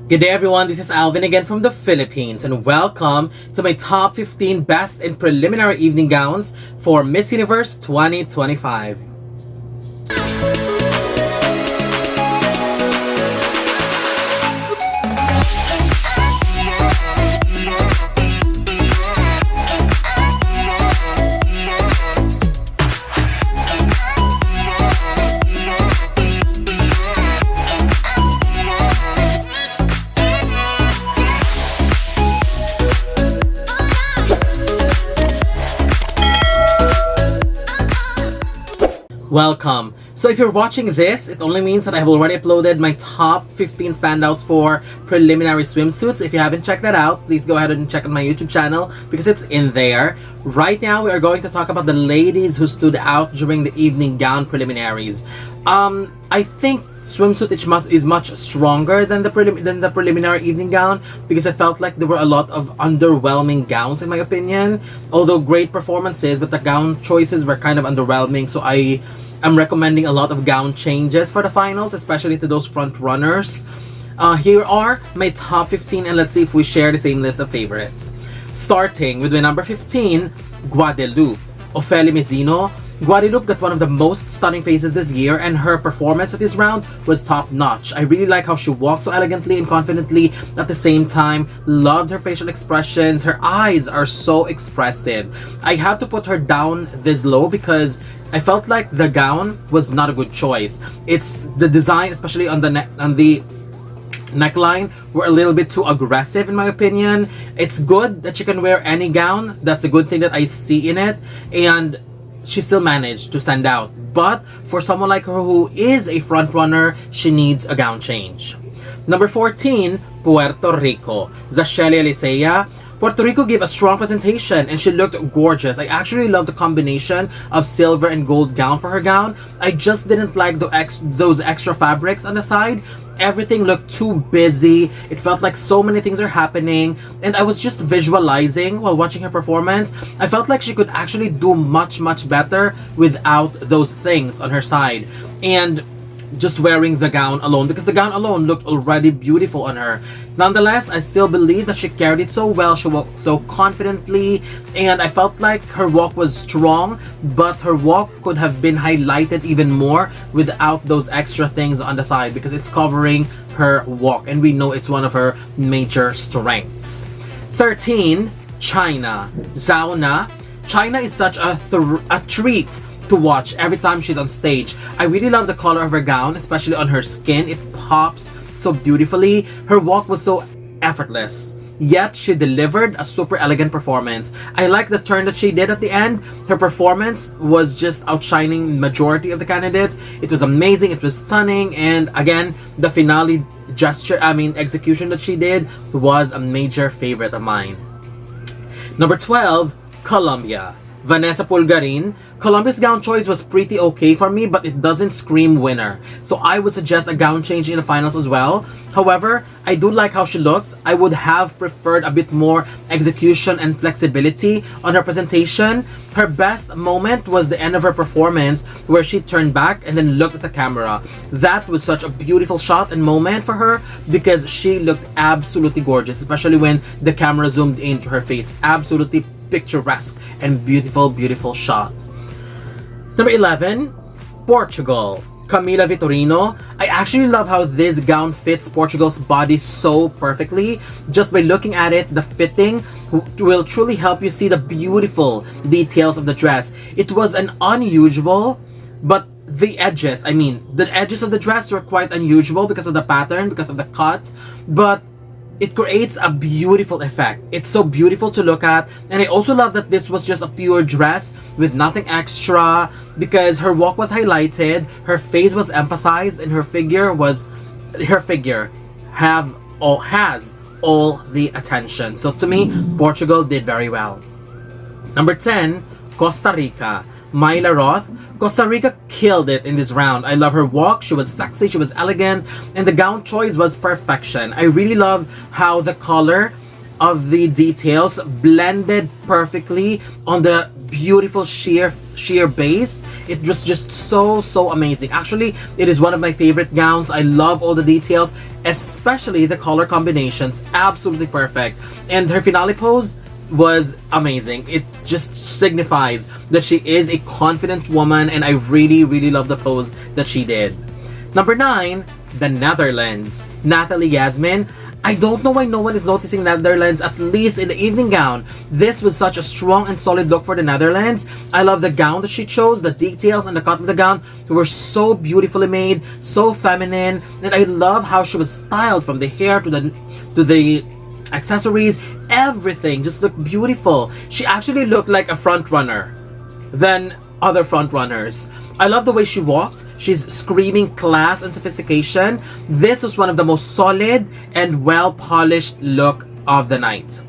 Good day everyone, this is Alvin again from the Philippines and welcome to my top 15 best in preliminary evening gowns for Miss Universe 2025. Welcome. So if you're watching this, it only means that I have already uploaded my top 15 standouts for preliminary swimsuits. If you haven't checked that out, please go ahead and check out my YouTube channel because it's in there. Right now, we are going to talk about the ladies who stood out during the evening gown preliminaries. I think swimsuit is much stronger than the preliminary evening gown because I felt like there were a lot of underwhelming gowns in my opinion. Although great performances, but the gown choices were kind of underwhelming. So I'm recommending a lot of gown changes for the finals, especially to those front runners. Here are my top 15 and let's see if we share the same list of favorites. Starting with my number 15, Guadalupe. Ofelia Mezino. Guadalupe got one of the most stunning faces this year and her performance at this round was top-notch. I really like how she walked so elegantly and confidently at the same time. Loved her facial expressions. Her eyes are so expressive. I have to put her down this low because I felt like the gown was not a good choice. It's the design, especially on the neckline, were a little bit too aggressive in my opinion. It's good that she can wear any gown. That's a good thing that I see in it, and she still managed to stand out. But for someone like her who is a front runner, she needs a gown change. Number 14, Puerto Rico. Zachellia Licea. Puerto Rico gave a strong presentation and she looked gorgeous. I actually love the combination of silver and gold gown for her gown. I just didn't like those extra fabrics on the side. Everything looked too busy. It felt like so many things are happening and I was just visualizing while watching her performance. I felt like she could actually do much better without those things on her side and just wearing the gown alone, because the gown alone looked already beautiful on her. Nonetheless, I still believe that she carried it so well. She walked so confidently and I felt like her walk was strong, but her walk could have been highlighted even more without those extra things on the side because it's covering her walk and we know it's one of her major strengths. 13, China. Zhao Na. China is such a treat to watch every time she's on stage. I really love the color of her gown, especially on her skin. It pops so beautifully. Her walk was so effortless, yet she delivered a super elegant performance. I like the turn that she did at the end. Her performance was just outshining majority of the candidates. It was amazing, it was stunning, and again, the finale execution that she did was a major favorite of mine. Number 12, Colombia. Vanessa Pulgarin. Colombia's gown choice was pretty okay for me, but it doesn't scream winner. So I would suggest a gown change in the finals as well. However, I do like how she looked. I would have preferred a bit more execution and flexibility on her presentation. Her best moment was the end of her performance where she turned back and then looked at the camera. That was such a beautiful shot and moment for her because she looked absolutely gorgeous, especially when the camera zoomed into her face. Absolutely picturesque and beautiful shot. Number 11, Portugal. Camila Vitorino. I actually love how this gown fits Portugal's body so perfectly. Just by looking at it, the fitting will truly help you see the beautiful details of the dress. It was an unusual, but the edges of the dress were quite unusual because of the pattern, because of the cut, but it creates a beautiful effect. It's so beautiful to look at, and I also love that this was just a pure dress with nothing extra because her walk was highlighted, her face was emphasized, and her figure has all the attention. So to me, Portugal did very well. Number 10, Costa Rica. Myla Roth. Costa Rica killed it in this round. I love her walk. She was sexy, she was elegant, and the gown choice was perfection. I really love how the color of the details blended perfectly on the beautiful sheer base. It was just so amazing. Actually, it is one of my favorite gowns. I love all the details, especially the color combinations. Absolutely perfect. And her finale pose was amazing. It just signifies that she is a confident woman, and I really love the pose that she did. Number 9, the Netherlands. Nathalie Yasmin. I don't know why no one is noticing Netherlands, at least in the evening gown. This was such a strong and solid look for the Netherlands. I love the gown that she chose. The details and the cut of the gown were so beautifully made, so feminine, and I love how she was styled, from the hair to the accessories. Everything just looked beautiful. She actually looked like a front runner than other front runners. I love the way she walked. She's screaming class and sophistication. This was one of the most solid and well-polished look of the night.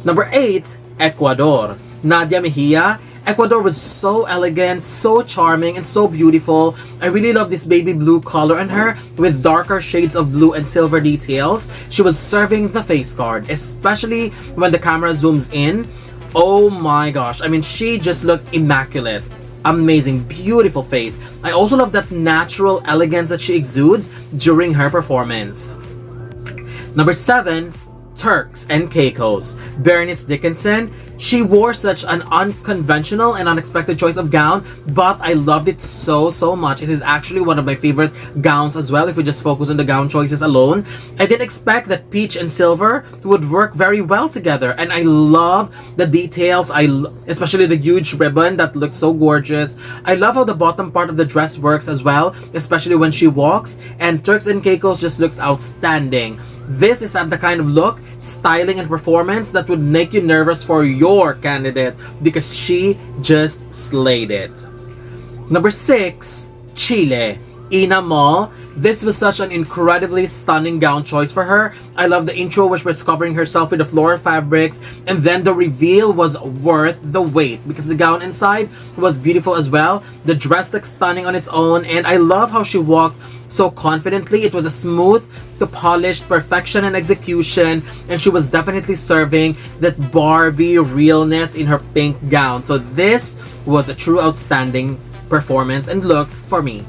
Number 8, Ecuador. Nadia Mejia. Ecuador was so elegant, so charming, and so beautiful. I really love this baby blue color on her with darker shades of blue and silver details. She was serving the face card, especially when the camera zooms in. Oh my gosh, I mean, she just looked immaculate. Amazing, beautiful face. I also love that natural elegance that she exudes during her performance. Number 7, Turks and Caicos. Berenice Dickinson. She wore such an unconventional and unexpected choice of gown, but I loved it so much. It is actually one of my favorite gowns as well, if we just focus on the gown choices alone. I didn't expect that peach and silver would work very well together, and I love the details. Especially the huge ribbon that looks so gorgeous. I love how the bottom part of the dress works as well, especially when she walks, and Turks and Caicos just looks outstanding. This is the kind of look, styling, and performance that would make you nervous for your candidate, because she just slayed it. Number 6, Chile. Ina Mall. This was such an incredibly stunning gown choice for her. I love the intro, which was covering herself with the floral fabrics, and then the reveal was worth the wait because the gown inside was beautiful as well. The dress looked stunning on its own, and I love how she walked so confidently. It was a smooth to polished perfection and execution, and she was definitely serving that Barbie realness in her pink gown. So this was a true outstanding performance and look for me.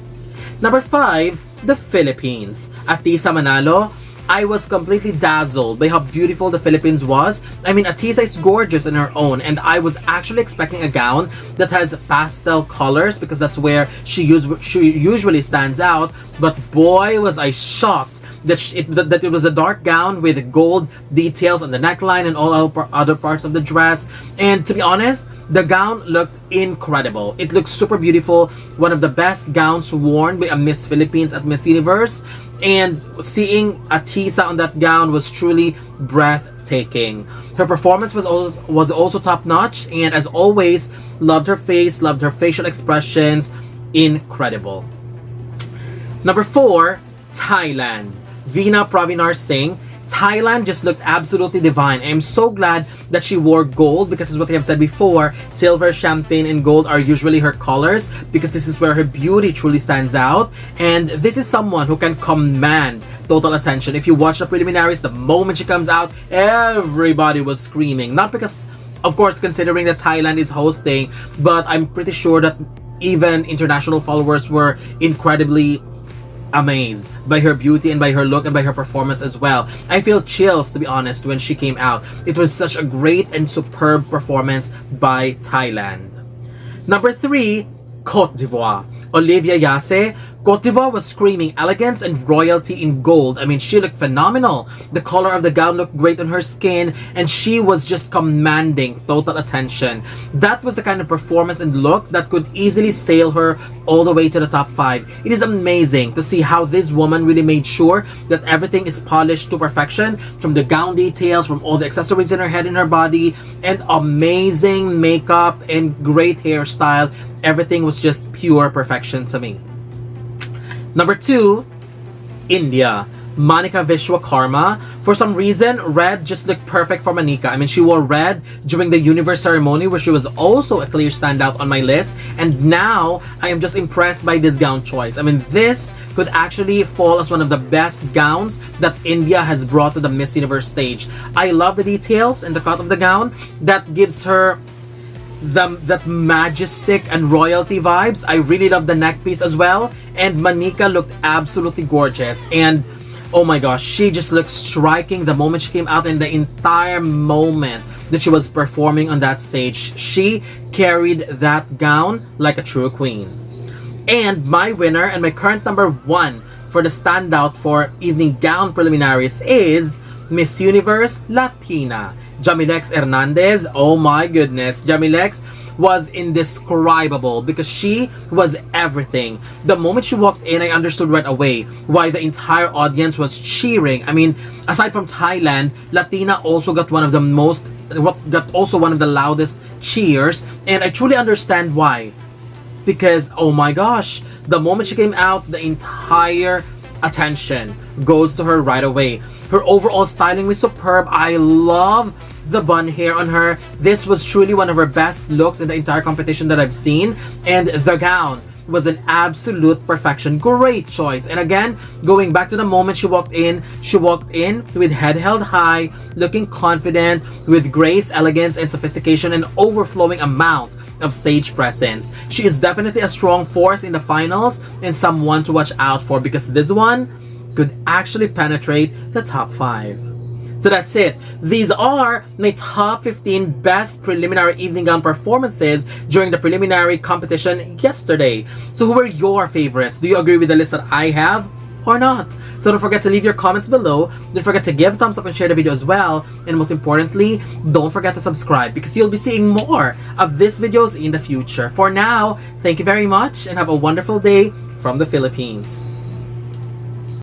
Number 5, the Philippines. Atisa Manalo. I was completely dazzled by how beautiful the Philippines was. I mean, Atisa is gorgeous in her own, and I was actually expecting a gown that has pastel colors because that's where she usually stands out. But boy, was I shocked that it was a dark gown with gold details on the neckline and all other parts of the dress. And to be honest, the gown looked incredible. It looked super beautiful. One of the best gowns worn by a Miss Philippines at Miss Universe. And seeing Atisa on that gown was truly breathtaking. Her performance was also top-notch, and as always, loved her face, loved her facial expressions. Incredible. Number 4, Thailand. Veena Pravinar Singh. Thailand just looked absolutely divine. I am so glad that she wore gold, because as what I have said before, silver, champagne, and gold are usually her colors, because this is where her beauty truly stands out. And this is someone who can command total attention. If you watch the preliminaries, the moment she comes out, everybody was screaming. Not because, of course, considering that Thailand is hosting, but I'm pretty sure that even international followers were incredibly amazed by her beauty and by her look and by her performance as well. I feel chills, to be honest, when she came out. It was such a great and superb performance by Thailand. Number 3, Côte d'Ivoire. Olivia Yase. Côte d'Ivoire was screaming elegance and royalty in gold. I mean, she looked phenomenal. The color of the gown looked great on her skin, and she was just commanding total attention. That was the kind of performance and look that could easily sail her all the way to the top 5. It is amazing to see how this woman really made sure that everything is polished to perfection, from the gown details, from all the accessories in her head and her body, and amazing makeup and great hairstyle. Everything was just pure perfection to me. Number 2, India. Monica Vishwakarma. For some reason, red just looked perfect for Monica. I mean, she wore red during the Universe ceremony, where she was also a clear standout on my list. And now, I am just impressed by this gown choice. I mean, this could actually fall as one of the best gowns that India has brought to the Miss Universe stage. I love the details and the cut of the gown that gives her that majestic and royalty vibes. I really love the neck piece as well. And Manika looked absolutely gorgeous. And oh my gosh, she just looked striking the moment she came out, and the entire moment that she was performing on that stage. She carried that gown like a true queen. And my winner and my current number 1 for the standout for evening gown preliminaries is Miss Universe Latina, J.𝐒 Hernandez. Oh my goodness, J.𝐒 was indescribable because she was everything. The moment she walked in, I understood right away why the entire audience was cheering. I mean, aside from Thailand, Latina also got one of the loudest cheers, and I truly understand why. Because oh my gosh, the moment she came out, the entire attention goes to her right away. Her overall styling was superb. I love the bun hair on her. This was truly one of her best looks in the entire competition that I've seen, and the gown was an absolute perfection. Great choice. And again, going back to the moment she walked in with head held high, looking confident, with grace, elegance, and sophistication, and overflowing amount of stage presence. She is definitely a strong force in the finals and someone to watch out for, because this one could actually penetrate the top 5. So that's it. These are my top 15 best preliminary evening gown performances during the preliminary competition yesterday. So who were your favorites? Do you agree with the list that I have or not? So don't forget to leave your comments below. Don't forget to give a thumbs up and share the video as well. And most importantly, don't forget to subscribe, because you'll be seeing more of these videos in the future. For now, thank you very much and have a wonderful day from the Philippines.